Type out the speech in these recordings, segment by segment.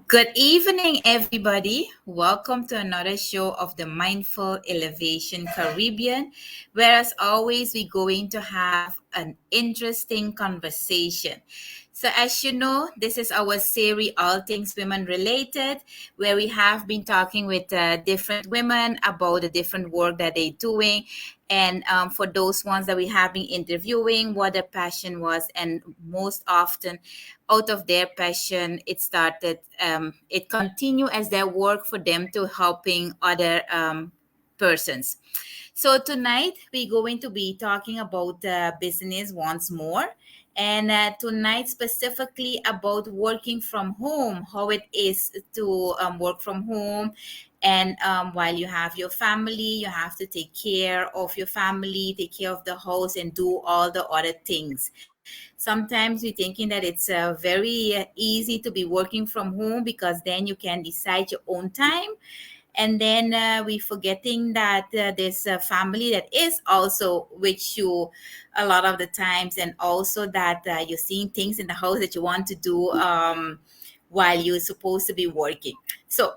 Good evening, everybody. Welcome to another show of the Mindful Elevation Caribbean, where, as always, we're going to have an interesting conversation. So, as you know, this is our series, All Things Women Related, where we have been talking with different women about the different work that they're doing. And for those ones that we have been interviewing, what their passion was, and most often, out of their passion it continued as their work for them to helping other persons. So tonight we're going to be talking about business once more, and tonight specifically about working from home, how it is to work from home. And while you have your family, you have to take care of your family, take care of the house, and do all the other things. Sometimes we're thinking that it's very easy to be working from home because then you can decide your own time. And then we forgetting that there's a family that is also with you a lot of the times, and also that you're seeing things in the house that you want to do while you're supposed to be working. So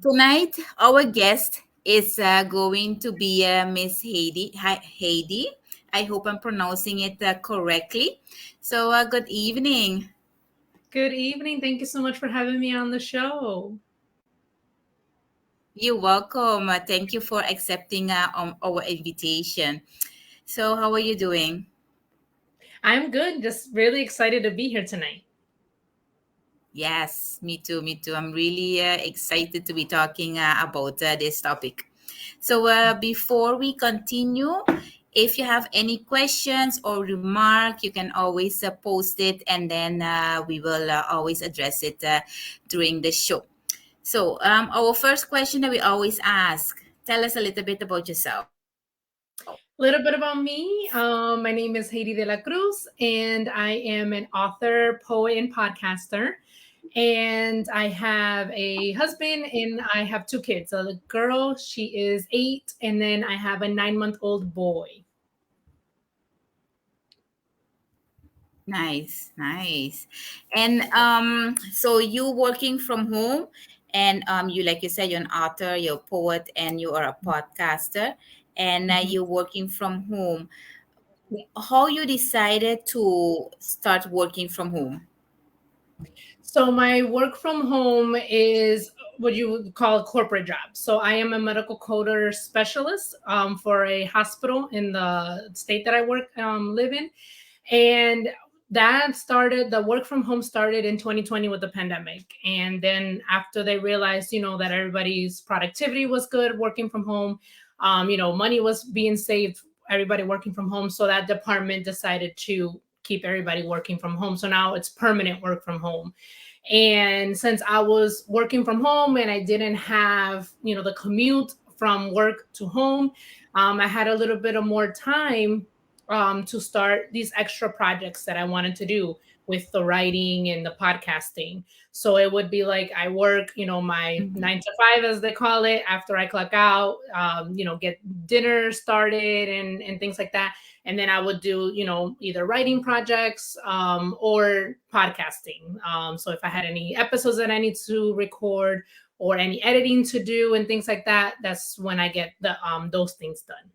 tonight our guest is going to be Miss Heidy. Hi, Heidy. I hope I'm pronouncing it correctly. So good evening. Good evening. Thank you so much for having me on the show. You're welcome. Thank you for accepting our invitation. So how are you doing? I'm good. Just really excited to be here tonight. Yes, me too. Me too. I'm really excited to be talking about this topic. So, before we continue, if you have any questions or remark, you can always post it, and then we will always address it during the show. So, our first question that we always ask: tell us a little bit about yourself. A little bit about me. My name is Heidy de la Cruz, and I am an author, poet, and podcaster. And I have a husband, and I have two kids. A girl, she is 8, and then I have a 9-month-old boy. Nice, nice. And so you working from home, and you, like you said, you're an author, you're a poet, and you are a podcaster, and Mhm. you're working from home. How you decided to start working from home? So my work from home is what you would call a corporate job. So I am a medical coder specialist for a hospital in the state that I live in, and the work from home started in 2020 with the pandemic. And then after they realized, that everybody's productivity was good working from home, money was being saved, everybody working from home. So that department decided to keep everybody working from home. So now it's permanent work from home. And since I was working from home and I didn't have, the commute from work to home, I had a little bit of more time to start these extra projects that I wanted to do with the writing and the podcasting. So it would be like I work, my Mhm. 9 to 5, as they call it, after I clock out, get dinner started and things like that. And then I would do, either writing projects or podcasting. So if I had any episodes that I need to record or any editing to do and things like that, that's when I get the those things done.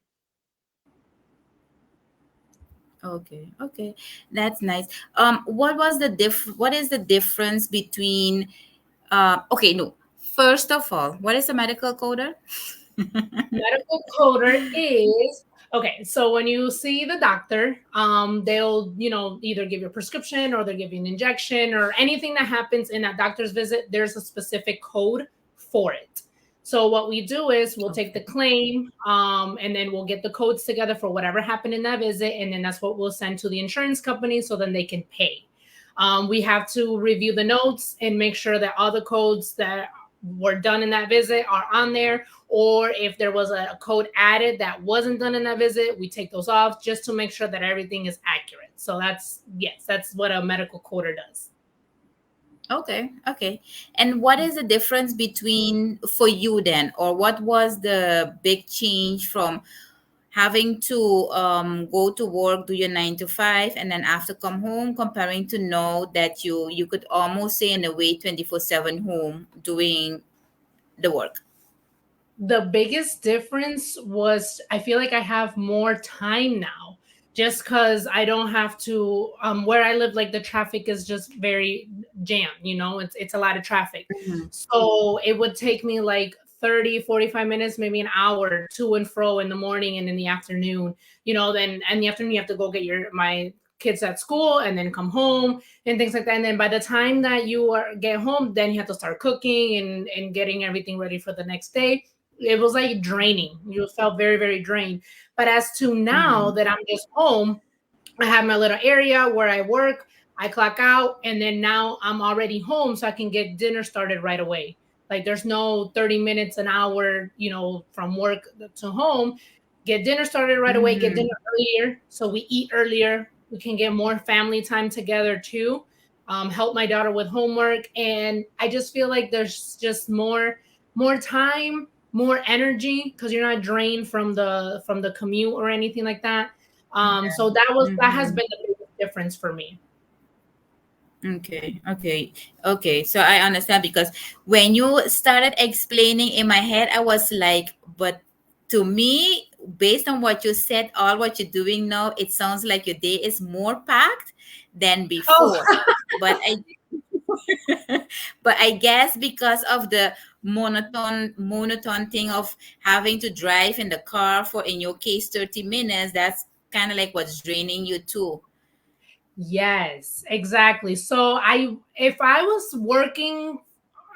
Okay, okay, that's nice. What is the difference between? Okay, no. First of all, what is a medical coder? Medical coder is okay. So when you see the doctor, they'll either give you a prescription or they'll give you an injection or anything that happens in that doctor's visit. There's a specific code for it. So what we do is we'll take the Okay. claim, and then we'll get the codes together for whatever happened in that visit, and then that's what we'll send to the insurance company so then they can pay. We have to review the notes and make sure that all the codes that were done in that visit are on there, or if there was a code added that wasn't done in that visit, we take those off just to make sure that everything is accurate. So that's what a medical coder does. Okay, okay. And what is the difference between for you then, or what was the big change from having to go to work, do your 9 to 5, and then after come home, comparing to know that you could almost say in a way 24/7 home doing the work. The biggest difference was I feel like I have more time now just because I don't have to where I live, like the traffic is just very jammed, it's a lot of traffic. Mhm. So it would take me like 30, 45 minutes, maybe an hour to and fro in the morning and in the afternoon. Then in the afternoon you have to go get your my kids at school and then come home and things like that. And then by the time that get home, then you have to start cooking and getting everything ready for the next day. It was like draining. You felt very, very drained. But as to now Mhm. that I'm just home, I have my little area where I work, I clock out, and then now I'm already home so I can get dinner started right away. Like there's no 30 minutes, an hour, from work to home. Get dinner started right away, get dinner Mhm. earlier so we eat earlier. We can get more family time together too. Help my daughter with homework. And I just feel like there's just more time, more energy because you're not drained from the commute or anything like that. So that has Mhm. been the biggest difference for me. Okay, okay, okay. So I understand because when you started explaining in my head, I was like, but to me, based on what you said, all what you're doing now, it sounds like your day is more packed than before. Oh, But I, but I guess because of the monotone thing of having to drive in the car for, in your case, 30 minutes, that's kind of like what's draining you too. yes, exactly. So if I was working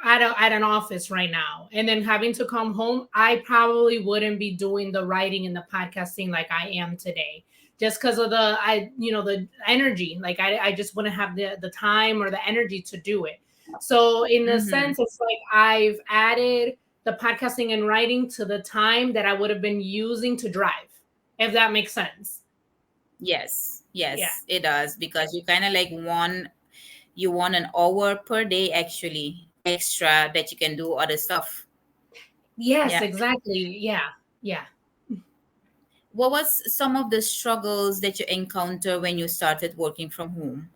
at an office right now and then having to come home, I probably wouldn't be doing the writing and the podcasting like I am today. Just because of the energy. Like I just wouldn't have the time or the energy to do it. So in a Mm-hmm. sense, it's like I've added the podcasting and writing to the time that I would have been using to drive, if that makes sense. Yes, Yeah. yes, it does because you kind of like want an hour per day actually extra that you can do other stuff. Yes, Yeah. exactly. Yeah. Yeah. What was some of the struggles that you encounter when you started working from home?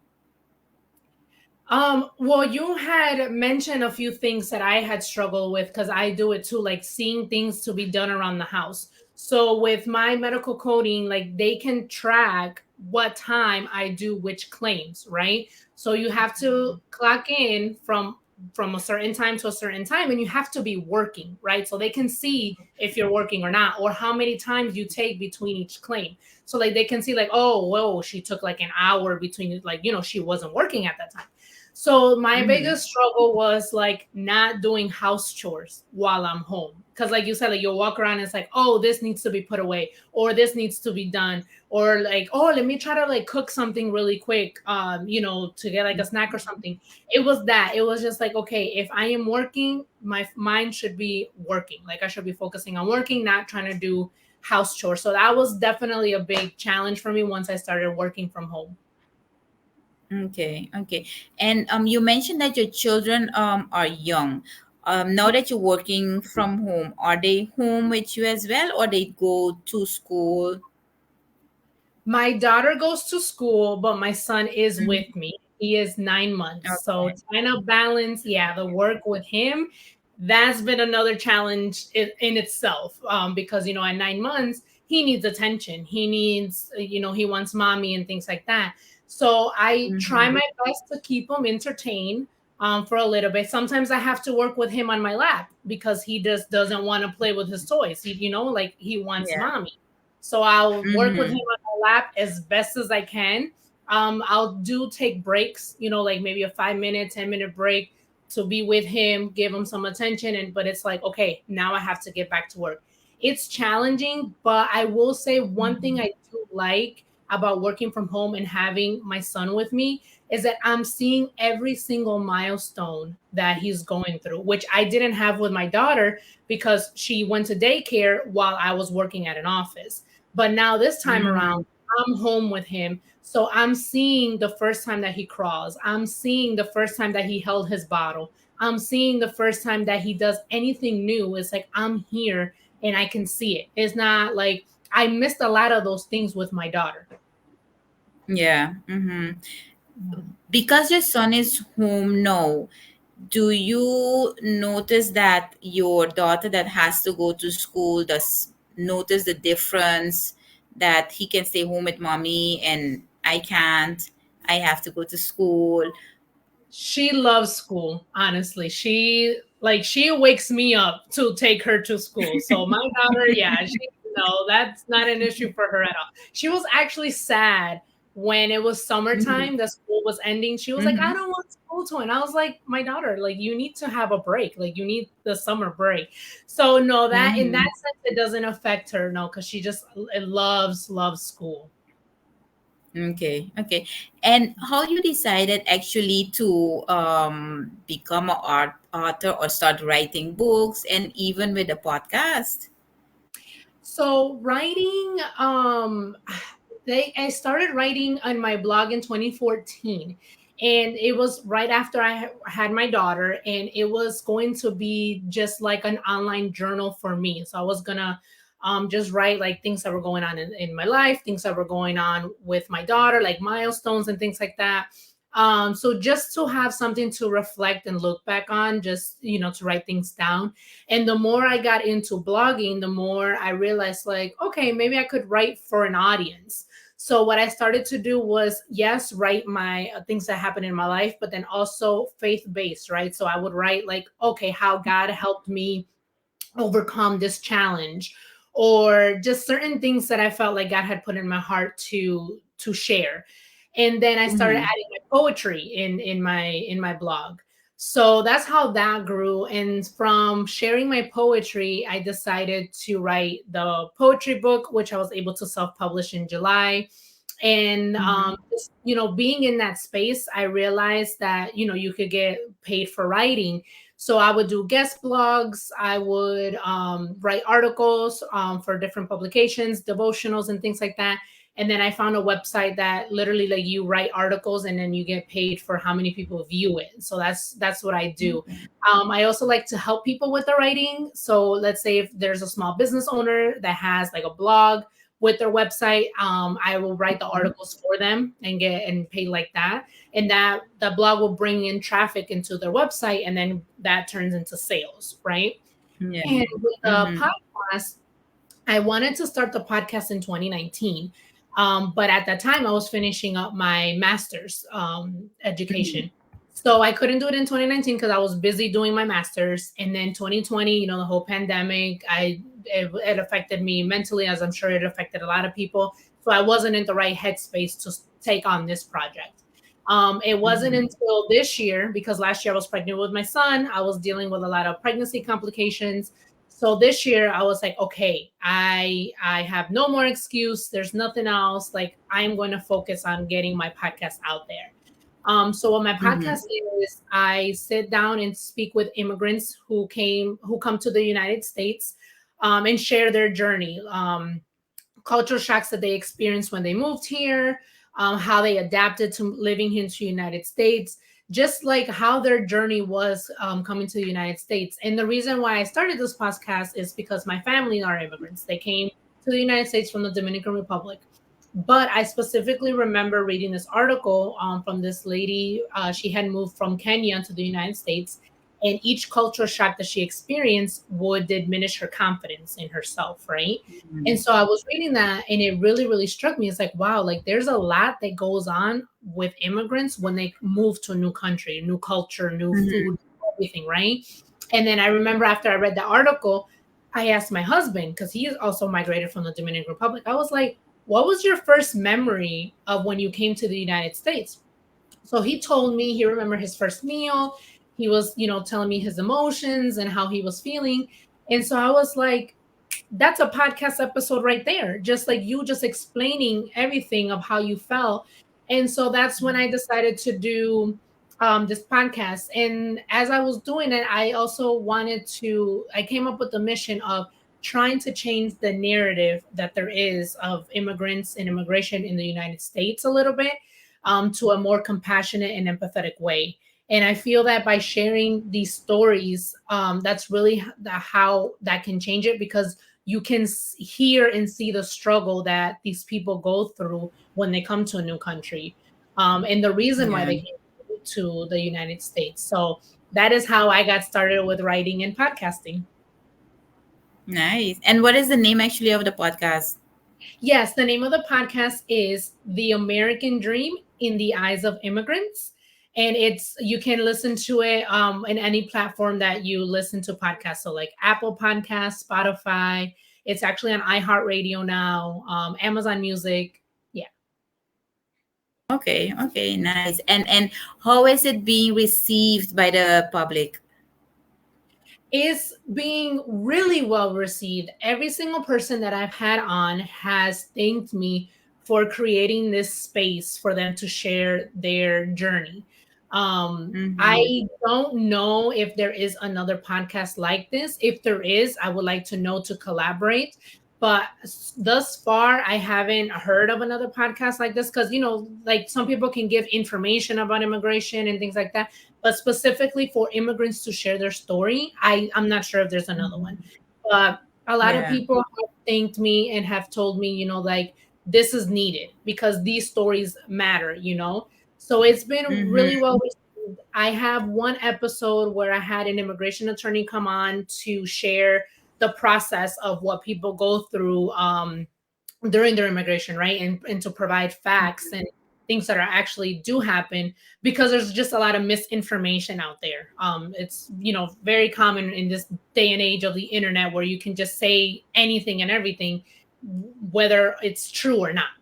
Well, you had mentioned a few things that I had struggled with because I do it too, like seeing things to be done around the house. So with my medical coding, like they can track what time I do which claims, right? So you have to clock in from a certain time to a certain time and you have to be working, right? So they can see if you're working or not or how many times you take between each claim. So like they can see like, oh, whoa, she took like an hour between, like, she wasn't working at that time. So my Mm-hmm. biggest struggle was like not doing house chores while I'm home. Cause like you said, like you'll walk around and it's like, oh, this needs to be put away, or this needs to be done, or like, oh, let me try to like cook something really quick, to get like a snack or something. It was that. It was just like, okay, if I am working, my mind should be working. Like I should be focusing on working, not trying to do house chores. So that was definitely a big challenge for me once I started working from home. Okay, okay. And you mentioned that your children are young. Now that you're working from home, are they home with you as well, or they go to school? My daughter goes to school, but my son is Mhm. with me. He is 9 months. So Okay. trying to balance, yeah, the work with him, that's been another challenge in itself. Because, at 9 months, he needs attention. He needs, he wants mommy and things like that. So I try Mm-hmm. my best to keep him entertained for a little bit. Sometimes I have to work with him on my lap because he just doesn't want to play with his toys. Like he wants Yeah. mommy. So I'll work with him Mm-hmm. on my lap as best as I can. I'll do take breaks, like maybe a 5 minute, 10 minute break to be with him, give him some attention. But it's like, okay, now I have to get back to work. It's challenging, but I will say one thing I do like about working from home and having my son with me is that I'm seeing every single milestone that he's going through, which I didn't have with my daughter because she went to daycare while I was working at an office. But now this time around, Mm-hmm. I'm home with him. So I'm seeing the first time that he crawls. I'm seeing the first time that he held his bottle. I'm seeing the first time that he does anything new. It's like I'm here and I can see it. It's not like I missed a lot of those things with my daughter. Yeah. Because your son is home now, do you notice that your daughter that has to go to school does notice the difference, that he can stay home with mommy and I can't, I have to go to school? She loves school, honestly. She wakes me up to take her to school. So my daughter, yeah, no, that's not an issue for her at all. She was actually sad when it was Mhm. summertime, the school was ending. She was like, I Mhm. don't want school to end. I was like, my daughter, like you need to have a break. Like you need the summer break. So no, that in that Mhm. sense it doesn't affect her, no, because she just loves school. Okay, okay. And how you decided actually to become an author or start writing books and even with a podcast? So writing, I started writing on my blog in 2014, and it was right after I had my daughter, and it was going to be just like an online journal for me. So I was gonna just write like things that were going on in my life, things that were going on with my daughter, like milestones and things like that. So just to have something to reflect and look back on, just to write things down. And the more I got into blogging, the more I realized, like, okay, maybe I could write for an audience. So what I started to do was, yes, write my things that happened in my life, but then also faith based, right? So I would write like, okay, how God helped me overcome this challenge, or just certain things that I felt like God had put in my heart to share. And then I started Mm-hmm. adding my poetry in my blog. So that's how that grew. And from sharing my poetry, I decided to write the poetry book, which I was able to self-publish in July. And Mm-hmm. just, being in that space, I realized that you could get paid for writing. So I would do guest blogs, I would write articles for different publications, devotionals, and things like that. And then I found a website that literally, like, you write articles and then you get paid for how many people view it. So that's what I do. I also like to help people with the writing. So let's say if there's a small business owner that has like a blog with their website, I will write the Mm-hmm. articles for them and get and pay like that. And that the blog will bring in traffic into their website, and then that turns into sales, right? Yeah. And with the Mm-hmm. podcast, I wanted to start the podcast in 2019. But at that time, I was finishing up my master's education. So I couldn't do it in 2019 because I was busy doing my master's. And then 2020, the whole pandemic, it affected me mentally, as I'm sure it affected a lot of people. So I wasn't in the right headspace to take on this project. It wasn't Mm-hmm. until this year, because last year I was pregnant with my son. I was dealing with a lot of pregnancy complications. So this year I was like, okay, I have no more excuse. There's nothing else. Like, I'm going to focus on getting my podcast out there. So what my Mm-hmm. podcast is, I sit down and speak with immigrants who come to the United States, and share their journey. Cultural shocks that they experienced when they moved here, how they adapted to living here in the United States, just like how their journey was coming to the United States. And the reason why I started this podcast is because my family are immigrants. They came to the United States from the Dominican Republic. But I specifically remember reading this article from this lady. She had moved from Kenya to the United States, and each cultural shock that she experienced would diminish her confidence in herself, right? And so I was reading that, and it really, really struck me. It's like, wow, like there's a lot that goes on with immigrants when they move to a new country, new culture, new Mm-hmm. food, everything, right? And then I remember after I read the article, I asked my husband, because he is also migrated from the Dominican Republic. I was like, what was your first memory of when you came to the United States? So he told me he remembered his first meal. He was, telling me his emotions and how he was feeling. And so I was like, that's a podcast episode right there, just like you just explaining everything of how you felt. And so that's when I decided to do this podcast. And as I was doing it, I also I came up with the mission of trying to change the narrative that there is of immigrants and immigration in the United States a little bit, to a more compassionate and empathetic way. And I feel that by sharing these stories, that's really how that can change it, because you can hear and see the struggle that these people go through when they come to a new country, and the reason why Yeah. they came to the United States. So that is how I got started with writing and podcasting. Nice. And what is the name actually of the podcast? Yes, the name of the podcast is The American Dream in the Eyes of Immigrants. And it's you can listen to it in any platform that you listen to podcasts. So like Apple Podcasts, Spotify. It's actually on iHeartRadio now, Amazon Music. Yeah. Okay, okay, nice. And how is it being received by the public? Is being really well received. Every single person that I've had on has thanked me for creating this space for them to share their journey. Mm-hmm. I don't know if there is another podcast like this. If there is, I would like to know to collaborate. But thus far, I haven't heard of another podcast like this because, like some people can give information about immigration and things like that, but specifically for immigrants to share their story, I'm not sure if there's another one. But a lot of Yeah. people have thanked me and have told me, like this is needed because these stories matter. So it's been really Mm-hmm. well received. I have one episode where I had an immigration attorney come on to share the process of what people go through during their immigration, right? And to provide facts and things that are actually do happen because there's just a lot of misinformation out there. It's very common in this day and age of the internet where you can just say anything and everything, whether it's true or not.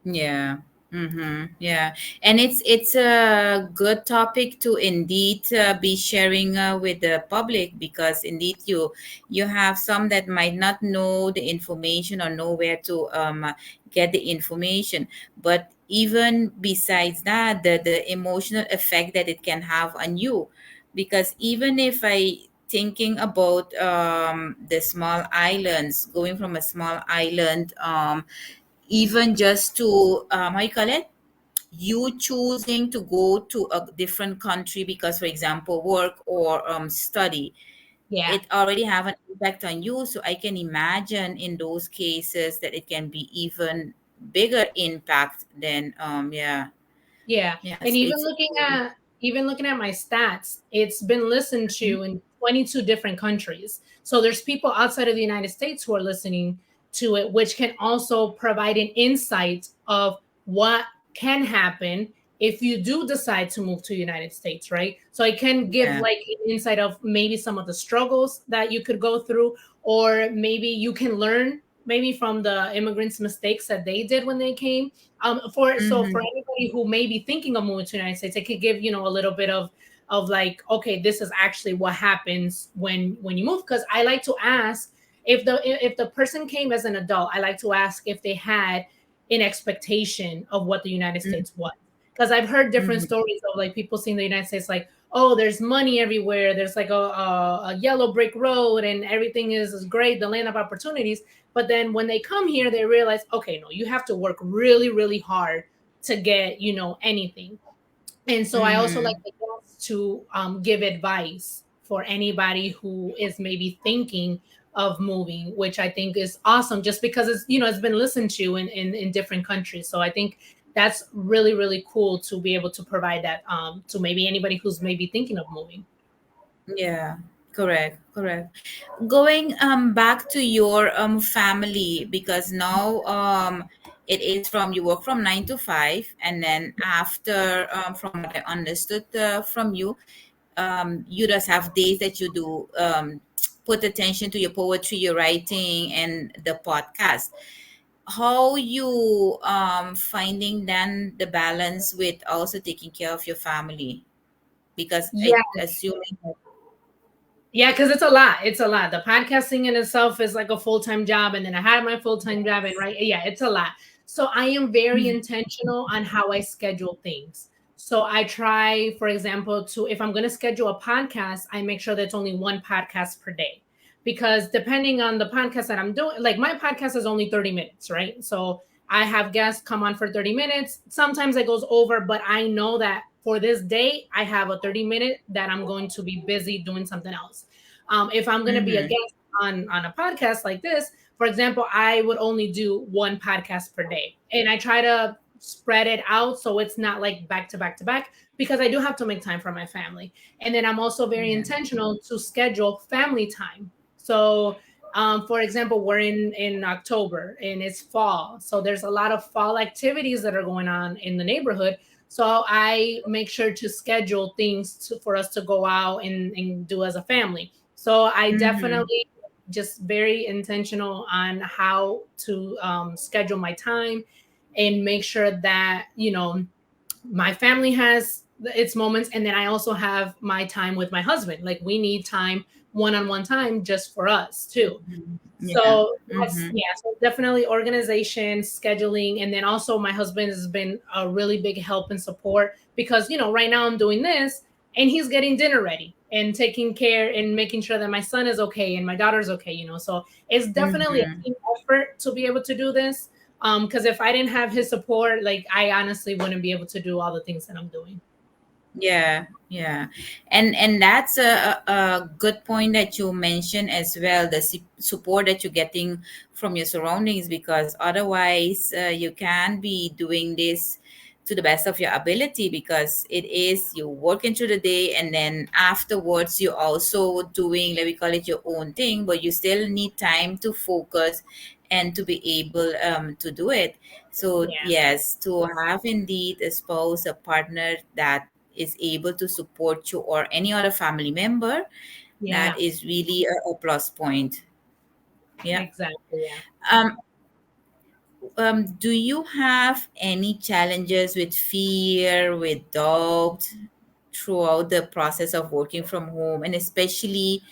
Yeah. Mm-hmm. Yeah. And it's a good topic to indeed be sharing with the public, because indeed you have some that might not know the information or know where to get the information. But even besides that, the emotional effect that it can have on you, because even if I thinking about the small islands, going from a small island, even just to how you call it, you choosing to go to a different country because, for example, work or study, Yeah. it already have an impact on you. So I can imagine in those cases that it can be even bigger impact than yeah. Yeah. And Yes, even it's looking at my stats, it's been listened to in 22 different countries. So there's people outside of the United States who are listening to it, which can also provide an insight of what can happen if you do decide to move to the United States, right? So it can give yeah. like an insight of maybe some of the struggles that you could go through, or maybe you can learn maybe from the immigrants' mistakes that they did when they came. For Mm-hmm. anybody who may be thinking of moving to the United States, it could give a little bit of like, okay, this is actually what happens when you move. Because I like to ask if the person came as an adult, I like to ask if they had an expectation of what the United States was. Because I've heard different Mm-hmm. stories of like people seeing the United States like, oh, there's money everywhere. There's like a yellow brick road and everything is great, the land of opportunities. But then when they come here, they realize, okay, no, you have to work really, really hard to get, anything. And so I also like Mm-hmm. to give advice for anybody who is maybe thinking of moving, which I think is awesome just because it's been listened to in different countries. So I think that's really, really cool to be able to provide that to maybe anybody who's maybe thinking of moving. Yeah, correct, correct. Going back to your family, because now it is from you work from 9 to 5, and then after from what I understood from you, you just have days that you do put attention to your poetry, your writing, and the podcast. How you finding then the balance with also taking care of your family? Because Yeah. I assuming Yeah, because it's a lot. It's a lot. The podcasting in itself is like a full-time job, and then I had my full-time job, and right, yeah, it's a lot. So I am very intentional on how I schedule things. So I try, for example, to if I'm going to schedule a podcast, I make sure that's only one podcast per day. Because depending on the podcast that I'm doing, like my podcast is only 30 minutes, right? So I have guests come on for 30 minutes. Sometimes it goes over, but I know that for this day, I have a 30-minute that I'm going to be busy doing something else. If I'm going to be a mm-hmm. guest, on a podcast like this, for example, I would only do one podcast per day, and I try to spread it out so it's not like back to back to back, because I do have to make time for my family. And then I'm also very Yeah. intentional to schedule family time. So for example, we're in October and it's fall, so there's a lot of fall activities that are going on in the neighborhood. So I make sure to schedule things for us to go out and do as a family. So I Mm-hmm. definitely just very intentional on how to schedule my time and make sure that, my family has its moments, and then I also have my time with my husband. Like, we need time, one-on-one time, just for us too. Yeah. So that's, Mm-hmm. yeah, so definitely organization, scheduling, and then also my husband has been a really big help and support, because right now I'm doing this and he's getting dinner ready and taking care and making sure that my son is okay and my daughter's okay. So it's definitely a Mm-hmm. team effort to be able to do this. Because if I didn't have his support, like, I honestly wouldn't be able to do all the things that I'm doing. Yeah, yeah, and that's a good point that you mentioned as well. The support that you're getting from your surroundings, because otherwise you can't be doing this to the best of your ability, because it is you working through the day, and then afterwards you also doing, like we call it, your own thing, but you still need time to focus and to be able to do it. So Yeah, yes, to have indeed a spouse, a partner that is able to support you, or any other family member, that yeah, is really a plus point. Yeah. exactly. Yeah. um, do you have any challenges with fear, with doubt, throughout the process of working from home, and especially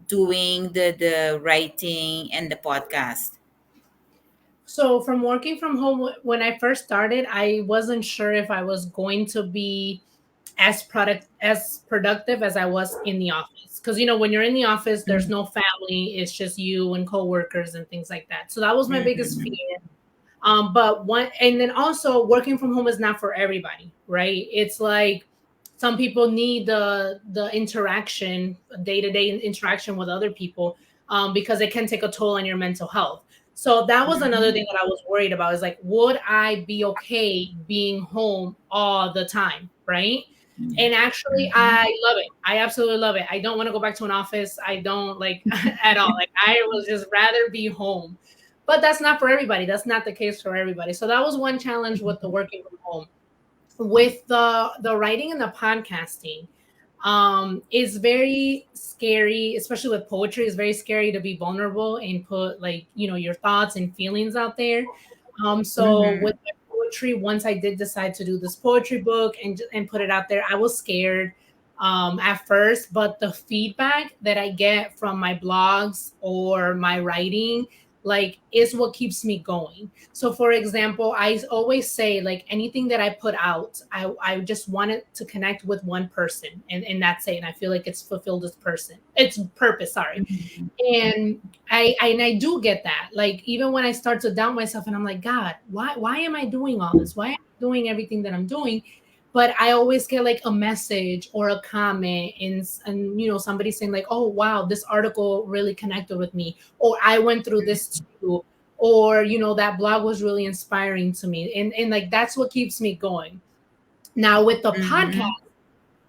doing the writing and the podcast? So from working from home, when I first started, I wasn't sure if I was going to be as productive as I was in the office. Because when you're in the office, there's no family; it's just you and coworkers and things like that. So that was my biggest Mm-hmm. fear. But one, and then also working from home is not for everybody, right? It's like some people need the interaction, day to day interaction with other people, because it can take a toll on your mental health. So that was another Mm-hmm. thing that I was worried about. Is like, would I be okay being home all the time, right? Yeah. And actually, Mm-hmm. I love it. I absolutely love it. I don't want to go back to an office. I don't like at all. Like, I would just rather be home. But that's not for everybody. That's not the case for everybody. So that was one challenge with the working from home. With the writing and the podcasting, it's very scary, especially with poetry. It's very scary to be vulnerable and put, like, your thoughts and feelings out there. So Mm-hmm. with my poetry, once I did decide to do this poetry book and put it out there, I was scared at first, but the feedback that I get from my blogs or my writing, like, is what keeps me going. So for example, I always say, like, anything that I put out, I just want it to connect with one person, and that's it. And I feel like it's fulfilled its purpose, sorry. And I do get that. Like, even when I start to doubt myself and I'm like, God, why am I doing all this? Why am I doing everything that I'm doing? But I always get like a message or a comment, and somebody saying like, oh wow, this article really connected with me, or I went through this too, or that blog was really inspiring to me, and like, that's what keeps me going. Now with the podcast,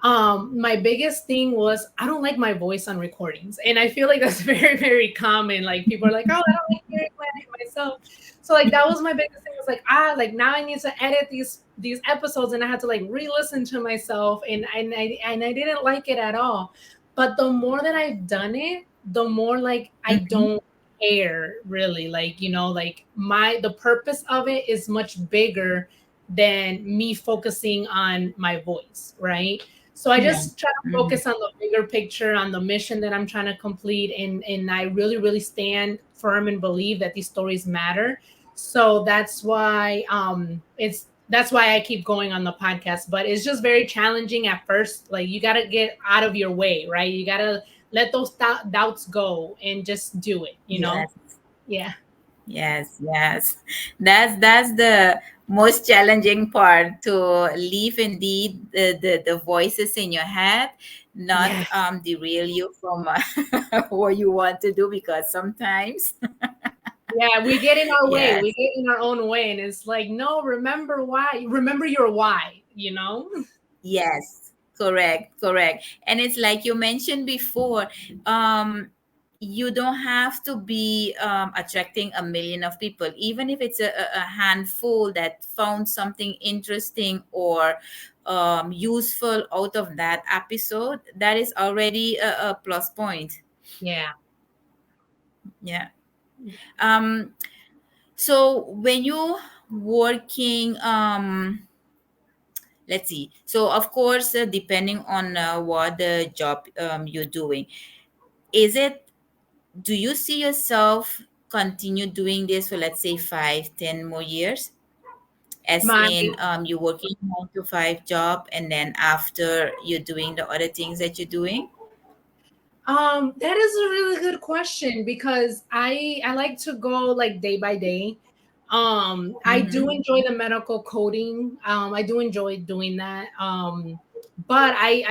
Mm-hmm. my biggest thing was, I don't like my voice on recordings, and I feel like that's very, very common. Like, people are like, oh, I don't like hearing myself. So like, that was my biggest thing, was like, like, now I need to edit these episodes, and I had to like re-listen to myself, and I didn't like it at all. But the more that I've done it, the more like I Mm-hmm. don't care, really. Like, like, the purpose of it is much bigger than me focusing on my voice, right? So I Yeah. just try to Mm-hmm. focus on the bigger picture, on the mission that I'm trying to complete, and I really, really stand firm and believe that these stories matter. So that's why I keep going on the podcast. But it's just very challenging at first. Like, you got to get out of your way, right? You got to let those doubts go and just do it. Yes. Yeah. Yes, yes. That's the most challenging part, to leave indeed the voices in your head, not Yes. derail you from what you want to do, because sometimes Yeah, we get in our way. We yes. get in our own way, and it's like, no, remember why. Remember your why. Yes, correct, correct. And it's like you mentioned before, um, you don't have to be attracting a million of people, even if it's a handful that found something interesting or useful out of that episode. That is already a plus point. Yeah. Yeah. Um, so when you working, let's see. So of course, depending on what the job you're doing, is it, do you see yourself continue doing this for, let's say, 5, 10 more years, as My in you're working 9 to 5 job, and then after you're doing the other things that you're doing? That is a really good question because I like to go like day by day. I do Mm-hmm. enjoy the medical coding. I do enjoy doing that. But I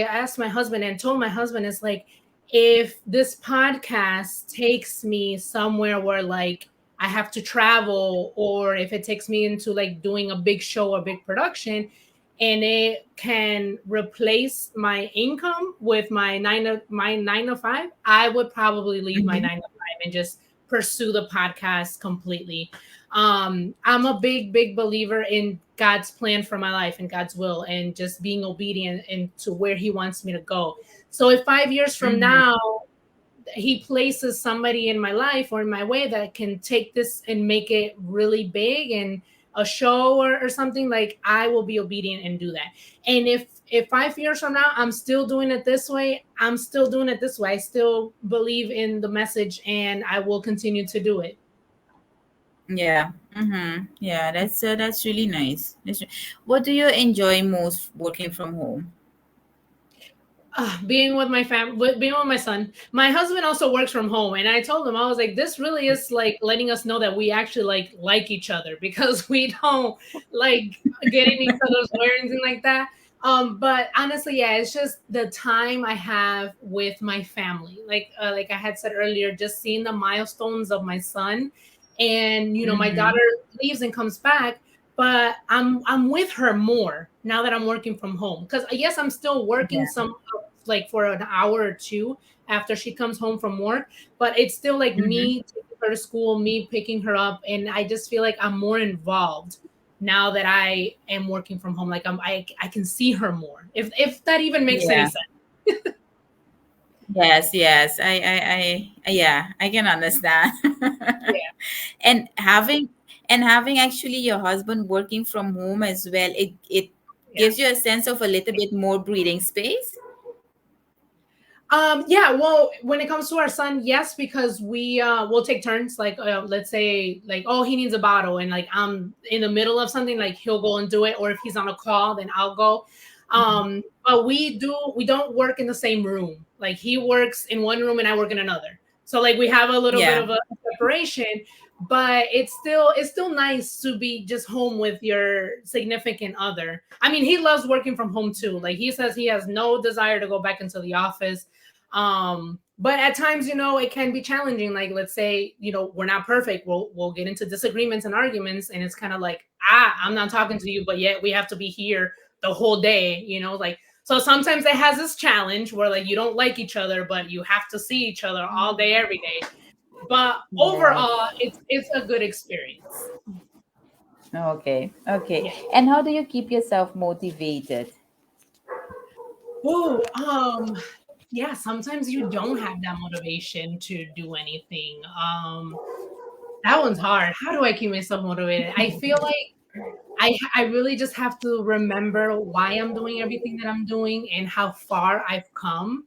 asked my husband and told my husband, it's like, if this podcast takes me somewhere where like I have to travel, or if it takes me into like doing a big show or big production, and it can replace my income with my 9 to 5, I would probably leave my Mm-hmm. 9 to 5 and just pursue the podcast completely. I'm a big believer in God's plan for my life and God's will, and just being obedient into where He wants me to go. So if 5 years from Mm-hmm. now He places somebody in my life or in my way that can take this and make it really big and a show, or something, like, I will be obedient and do that. And if 5 years from now I'm still doing it this way, I'm still doing it this way. I still believe in the message, and I will continue to do it. Yeah. Mm-hmm. Yeah, that's really nice. What do you enjoy most working from home? Being with my being with my son. My husband also works from home, and I told him, I was like, this really is like letting us know that we actually like each other, because we don't like get in each other's way or anything like that. But honestly, yeah, it's just the time I have with my family. Like I had said earlier, just seeing the milestones of my son, and my Mm-hmm. daughter leaves and comes back, but I'm with her more now that I'm working from home. Because yes, I'm still working Yeah. some, like, for an hour or two after she comes home from work, but it's still like Mm-hmm. me taking her to school, me picking her up, and I just feel like I'm more involved now that I am working from home. Like, I can see her more, if that even makes any Yeah. sense. Yes, yes. Yeah, I can understand. Yeah. and having and having actually your husband working from home as well, it Yeah. gives you a sense of a little bit more breathing space. Yeah, well, when it comes to our son, yes, because we'll take turns. Like, let's say, like, oh, he needs a bottle, and like I'm in the middle of something, like he'll go and do it, or if he's on a call, then I'll go. But we don't work in the same room. Like, he works in one room and I work in another. So like we have a little bit Yeah. of a separation, but it's still nice to be just home with your significant other. I mean, he loves working from home too. Like, he says he has no desire to go back into the office. But at times, it can be challenging. Like, let's say, we're not perfect. We'll get into disagreements and arguments, and it's kind of like, I'm not talking to you, but yet we have to be here the whole day, like. So sometimes it has this challenge where, like, you don't like each other, but you have to see each other all day, every day. But Yes. overall, it's a good experience. Okay. Okay. Yeah. And how do you keep yourself motivated? Oh, yeah. Sometimes you don't have that motivation to do anything. That one's hard. How do I keep myself motivated? I feel like I really just have to remember why I'm doing everything that I'm doing and how far I've come.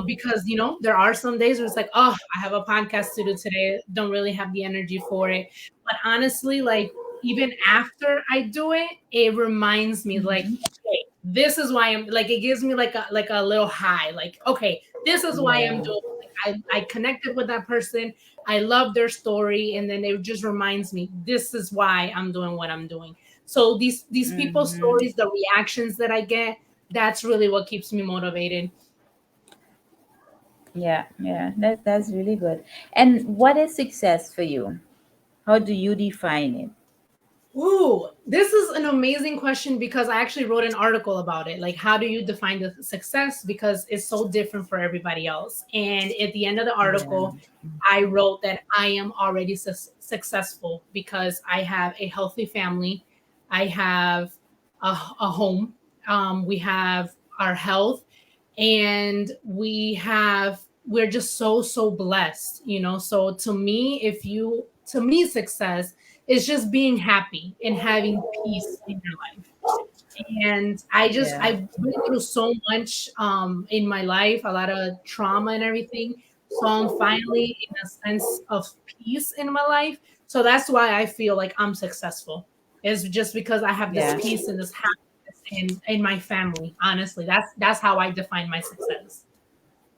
Because there are some days where it's like, oh, I have a podcast to do today. Don't really have the energy for it. But honestly, like, even after I do it, it reminds me, like, Mhm. okay, this is why I'm like, it gives me like a little high, like, okay, this is why I'm Yeah. doing it. I connected with that person. I love their story. And then it just reminds me, this is why I'm doing what I'm doing. So these people's Mm-hmm. stories, the reactions that I get, that's really what keeps me motivated. Yeah, yeah. That's really good. And what is success for you? How do you define it? Ooh, this is an amazing question because I actually wrote an article about it. Like, how do you define the success? Because it's so different for everybody else. And at the end of the Yeah. article, I wrote that I am already successful because I have a healthy family, I have a home, we have our health, and we're just so blessed, you know. So to me, if you to me, success is just being happy and having peace in your life. And Yeah. I've been through so much in my life, a lot of trauma and everything. So I'm finally in a sense of peace in my life. So that's why I feel like I'm successful. Is just because I have this Yeah. peace and this happiness in my family. Honestly, that's how I define my success.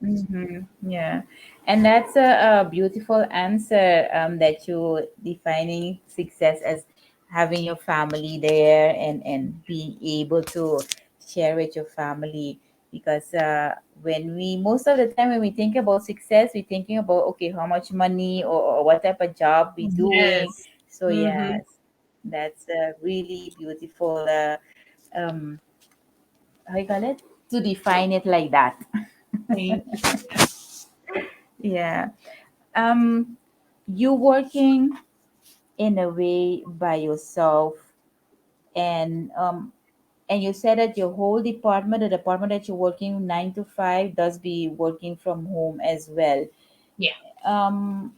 Mm-hmm. Yeah, and that's a beautiful answer. That you defining success as having your family there and being able to share with your family. Because when we most of the time when we think about success, we're thinking about okay, how much money or what type of job we doing. Yes. So Mm-hmm. yes, that's a really beautiful. Um, how you call it? To define it like that. Thank you. Yeah. um you working in a way by yourself, and you said that your whole department, the department that you're working 9 to 5, does be working from home as well. Yeah. um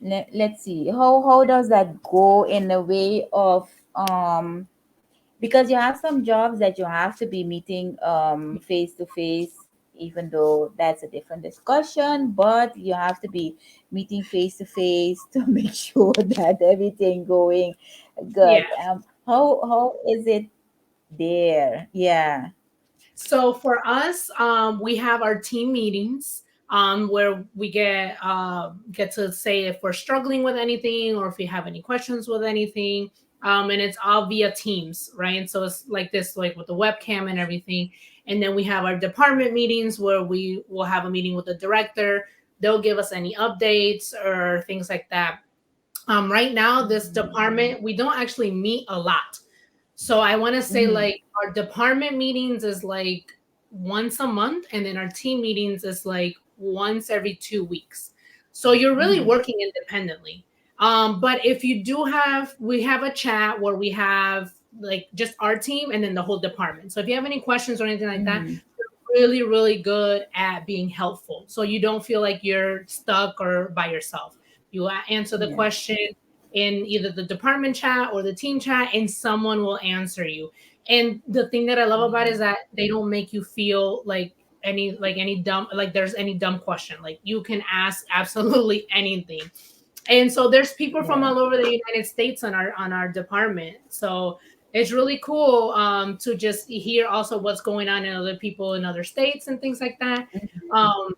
let's see, how does that go in a way of because you have some jobs that you have to be meeting face to face, even though that's a different discussion, but you have to be meeting face to face to make sure that everything going Yeah. good. How is it there? Yeah. So for us, we have our team meetings where we get to say if we're struggling with anything or if we have any questions with anything. And it's all via Teams, right? And so it's like this, like with the webcam and everything. And then we have our department meetings where we will have a meeting with the director. They'll give us any updates or things like that. Right now, this department, we don't actually meet a lot. So I want to say Mm-hmm. like our department meetings is like once a month, and then our team meetings is like once every 2 weeks. So you're really Mm-hmm. working independently. But if you do have, we have a chat where we have like just our team and then the whole department. So if you have any questions or anything like that, Mm-hmm. really, really good at being helpful. So you don't feel like you're stuck or by yourself. You answer the Yeah. question in either the department chat or the team chat, and someone will answer you. And the thing that I love about it is that they don't make you feel like any dumb, like there's any dumb question. Like you can ask absolutely anything. And so there's people from Yeah. all over the United States on our department. So it's really cool to just hear also what's going on in other people in other states and things like that. Um,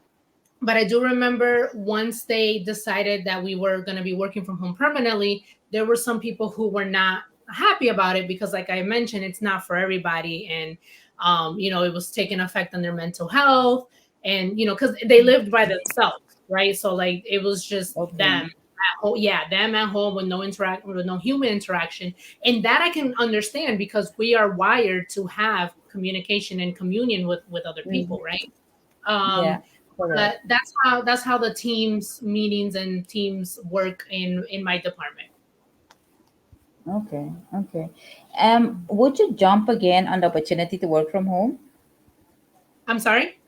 but I do remember once they decided that we were going to be working from home permanently, there were some people who were not happy about it because, like I mentioned, it's not for everybody. And, it was taking effect on their mental health. And, because they lived by themselves, right? So, like, it was just them. Okay. Yeah, them at home with no human interaction, and that I can understand because we are wired to have communication and communion with other people, Mm-hmm. right? Um, Yeah. Correct. but that's how the teams meetings and teams work in my department. Okay. Okay. Would you jump again on the opportunity to work from home? I'm sorry.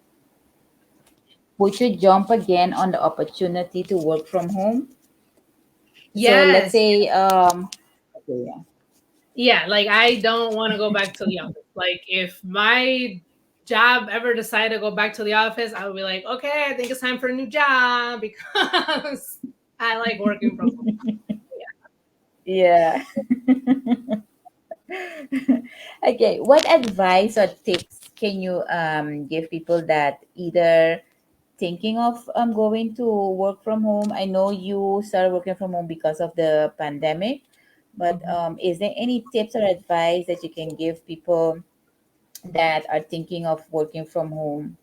Would you jump again on the opportunity to work from home? So let's Yes. say, okay, yeah. Yeah, like I don't want to go back to the office. Like if my job ever decided to go back to the office, I would be like, okay, I think it's time for a new job because I like working from home. Yeah. Okay, what advice or tips can you give people that either thinking of going to work from home? I know you started working from home because of the pandemic, but Mhm. is there any tips or advice that you can give people that are thinking of working from home?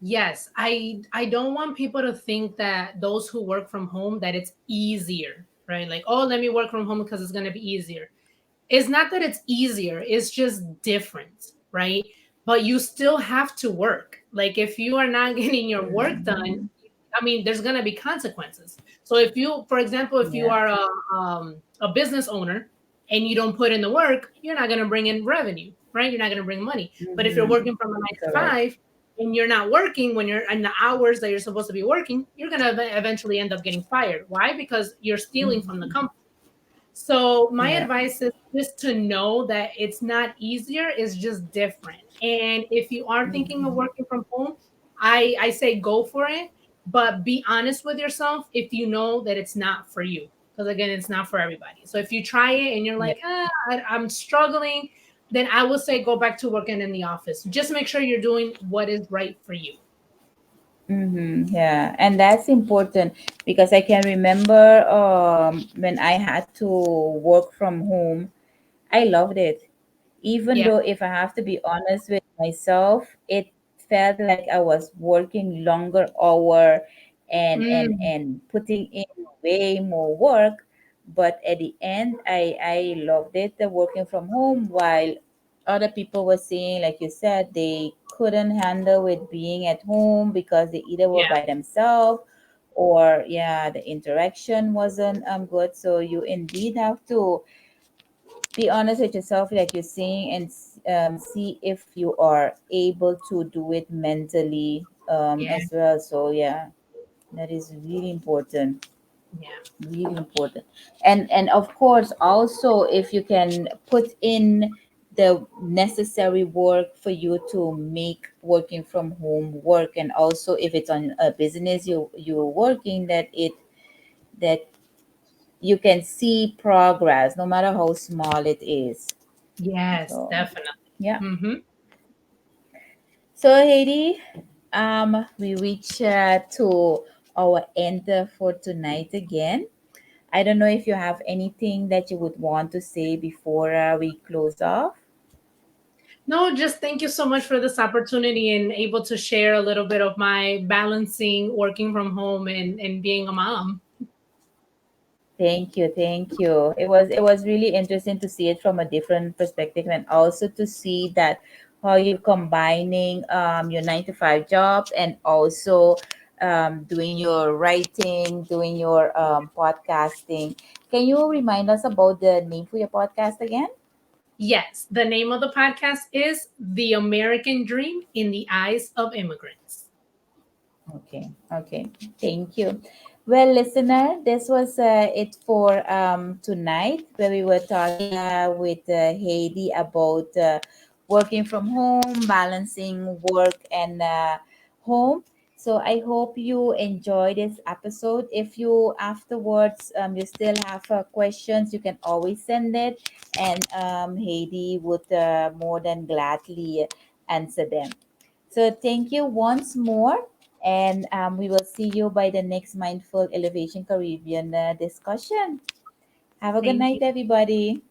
Yes, I don't want people to think that those who work from home that it's easier, right? Like, oh, let me work from home because it's going to be easier. It's not that it's easier, it's just different, right? But you still have to work. Like if you are not getting your work done, Mhm. I mean, there's going to be consequences. So if you, for example, if you Yeah. are a business owner and you don't put in the work, you're not going to bring in revenue, right? You're not going to bring money. But if you're Mm-hmm. working from a 9 to Correct. 5 and you're not working when you're in the hours that you're supposed to be working, you're going to eventually end up getting fired. Why? Because you're stealing from the Mhm. company. So my Yeah. advice is just to know that it's not easier, it's just different. And if you are thinking of Mhm. working from home, I say go for it, but be honest with yourself if you know that it's not for you. Because again, it's not for everybody. So if you try it and you're Yeah. like, I'm struggling, then I will say go back to working in the office. Just make sure you're doing what is right for you. Mm-hmm. Yeah, and that's important because I can remember when I had to work from home. I loved it. Even Yeah. though, if I have to be honest with myself, it felt like I was working longer hour Mm, and putting in way more work. But at the end, I loved it, the working from home, while other people were saying, like you said, they couldn't handle with being at home because they either were yeah. by themselves or yeah, the interaction wasn't good. So you indeed have to be honest with yourself, like you're saying, and see if you are able to do it mentally Yeah. as well. So yeah, that is really important, Yeah. really important. And of course, also if you can put in the necessary work for you to make working from home work, and also if it's on a business you're working, that you can see progress no matter how small it is. Yes, So definitely. yeah. Mm-hmm. So Haiti, we reach to our end for tonight again. I don't know if you have anything that you would want to say before we close off. No, just thank you so much for this opportunity and able to share a little bit of my balancing working from home and being a mom. Thank you, thank you. It was really interesting to see it from a different perspective, and also to see that how you're combining your 9 to 5 job, and also doing your writing, doing your podcasting. Can you remind us about the name for your podcast again? Yes, the name of the podcast is The American Dream in the Eyes of Immigrants. Okay, okay. Thank you. Well, listener, this was it for tonight, where we were talking with Heidi about working from home, balancing work and home. So I hope you enjoy this episode. If you afterwards you still have questions, you can always send it, and Heidi would more than gladly answer them. So thank you once more, and we will see you by the next Mindful Elevation Caribbean discussion. Have a good Thank night, you. everybody.